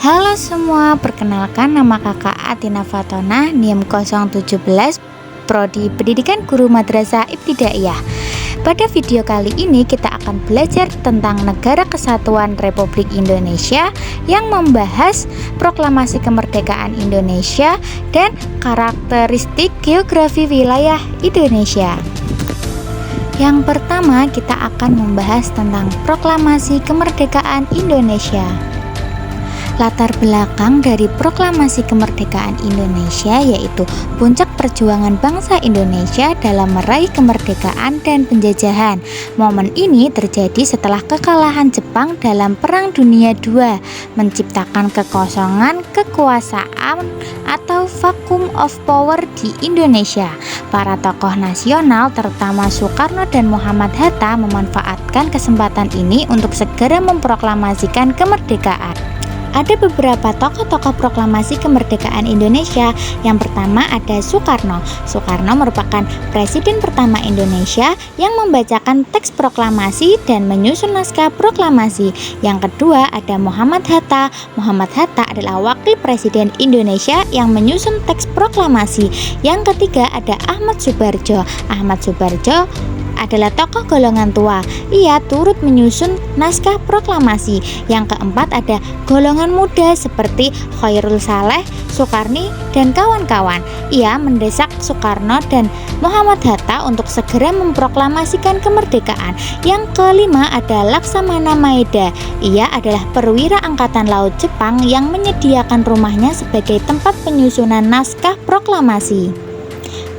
Halo semua, perkenalkan nama kakak Atina Fatona, NIM 017, Prodi Pendidikan Guru Madrasah Ibtidaiyah. Pada video kali ini kita akan belajar tentang Negara Kesatuan Republik Indonesia yang membahas proklamasi kemerdekaan Indonesia dan karakteristik geografi wilayah Indonesia. Yang pertama kita akan membahas tentang proklamasi kemerdekaan Indonesia. Latar belakang dari proklamasi kemerdekaan Indonesia yaitu puncak perjuangan bangsa Indonesia dalam meraih kemerdekaan dan penjajahan. Momen ini terjadi setelah kekalahan Jepang dalam Perang Dunia II, menciptakan kekosongan kekuasaan atau vacuum of power di Indonesia. Para tokoh nasional terutama Soekarno dan Muhammad Hatta memanfaatkan kesempatan ini untuk segera memproklamasikan kemerdekaan. Ada beberapa tokoh-tokoh proklamasi kemerdekaan Indonesia. Yang pertama ada Soekarno. Soekarno merupakan presiden pertama Indonesia yang membacakan teks proklamasi dan menyusun naskah proklamasi. Yang kedua ada Muhammad Hatta. Muhammad Hatta adalah wakil presiden Indonesia yang menyusun teks proklamasi. Yang ketiga ada Ahmad Soebardjo. Ahmad Soebardjo adalah tokoh golongan tua. Ia turut menyusun naskah proklamasi. Yang keempat ada golongan muda seperti Khairul Saleh, Soekarni, dan kawan-kawan. Ia mendesak Soekarno dan Muhammad Hatta untuk segera memproklamasikan kemerdekaan. Yang kelima ada Laksamana Maeda. Ia adalah perwira angkatan laut Jepang yang menyediakan rumahnya sebagai tempat penyusunan naskah proklamasi.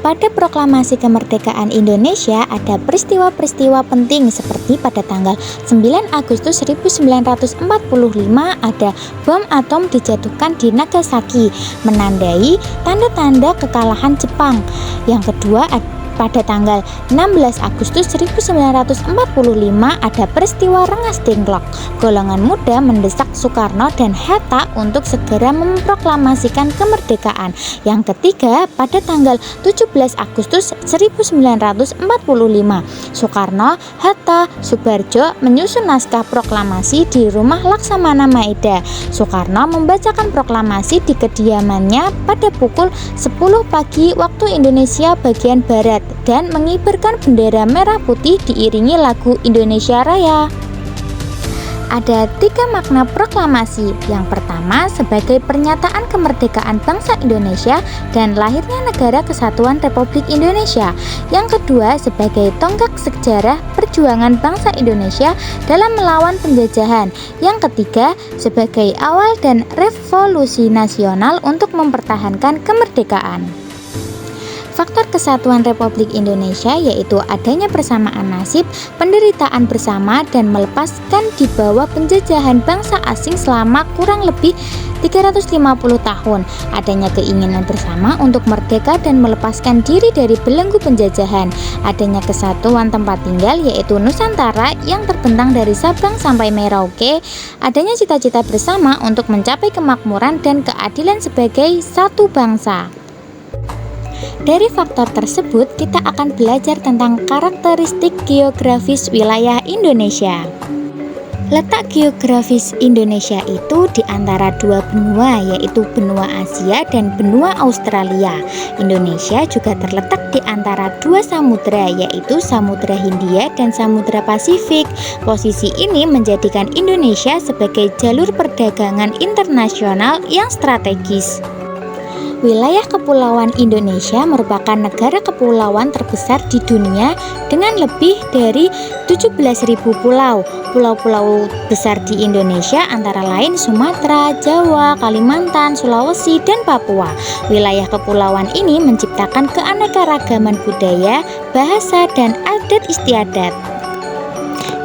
Pada proklamasi kemerdekaan Indonesia ada peristiwa-peristiwa penting seperti pada tanggal 9 Agustus 1945 ada bom atom dijatuhkan di Nagasaki, menandai tanda-tanda kekalahan Jepang. Yang kedua pada tanggal 16 Agustus 1945 ada peristiwa Rengas Dengklok. Golongan muda mendesak Soekarno dan Hatta untuk segera memproklamasikan kemerdekaan. Yang ketiga pada tanggal 17 Agustus 1945 Soekarno, Hatta, Soebardjo menyusun naskah proklamasi di rumah Laksamana Maeda. Soekarno membacakan proklamasi di kediamannya pada pukul 10 pagi waktu Indonesia bagian Barat dan mengibarkan bendera merah putih diiringi lagu Indonesia Raya. Ada 3 makna proklamasi. Yang pertama sebagai pernyataan kemerdekaan bangsa Indonesia dan lahirnya Negara Kesatuan Republik Indonesia. Yang kedua sebagai tonggak sejarah perjuangan bangsa Indonesia dalam melawan penjajahan. Yang ketiga sebagai awal dan revolusi nasional untuk mempertahankan kemerdekaan. Faktor kesatuan Republik Indonesia yaitu adanya persamaan nasib, penderitaan bersama, dan melepaskan di bawah penjajahan bangsa asing selama kurang lebih 350 tahun. Adanya keinginan bersama untuk merdeka dan melepaskan diri dari belenggu penjajahan. Adanya kesatuan tempat tinggal yaitu Nusantara yang terbentang dari Sabang sampai Merauke. Adanya cita-cita bersama untuk mencapai kemakmuran dan keadilan sebagai satu bangsa. Dari faktor tersebut, kita akan belajar tentang karakteristik geografis wilayah Indonesia. Letak geografis Indonesia itu di antara 2 benua, yaitu benua Asia dan benua Australia. Indonesia juga terletak di antara 2 samudra, yaitu Samudra Hindia dan Samudra Pasifik. Posisi ini menjadikan Indonesia sebagai jalur perdagangan internasional yang strategis. Wilayah Kepulauan Indonesia merupakan negara kepulauan terbesar di dunia dengan lebih dari 17.000 pulau. Pulau-pulau besar di Indonesia antara lain Sumatera, Jawa, Kalimantan, Sulawesi, dan Papua. Wilayah kepulauan ini menciptakan keanekaragaman budaya, bahasa, dan adat istiadat.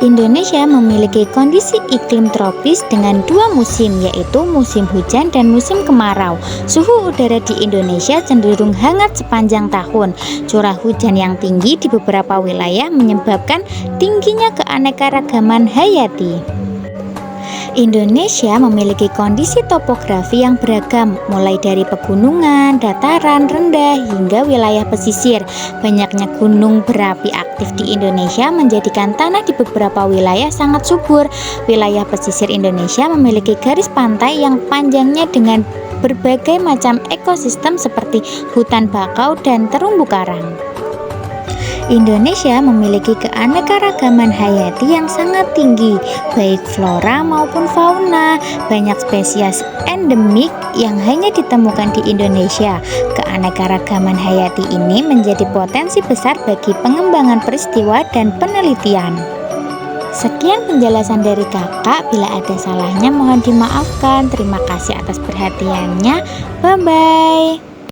Indonesia memiliki kondisi iklim tropis dengan 2 musim, yaitu musim hujan dan musim kemarau. Suhu udara di Indonesia cenderung hangat sepanjang tahun. Curah hujan yang tinggi di beberapa wilayah menyebabkan tingginya keanekaragaman hayati. Indonesia memiliki kondisi topografi yang beragam, mulai dari pegunungan, dataran rendah, hingga wilayah pesisir. Banyaknya gunung berapi aktif di Indonesia menjadikan tanah di beberapa wilayah sangat subur. Wilayah pesisir Indonesia memiliki garis pantai yang panjangnya dengan berbagai macam ekosistem seperti hutan bakau dan terumbu karang. Indonesia memiliki keanekaragaman hayati yang sangat tinggi, baik flora maupun fauna. Banyak spesies endemik yang hanya ditemukan di Indonesia. Keanekaragaman hayati ini menjadi potensi besar bagi pengembangan peristiwa dan penelitian. Sekian penjelasan dari kakak, bila ada salahnya mohon dimaafkan. Terima kasih atas perhatiannya. Bye-bye.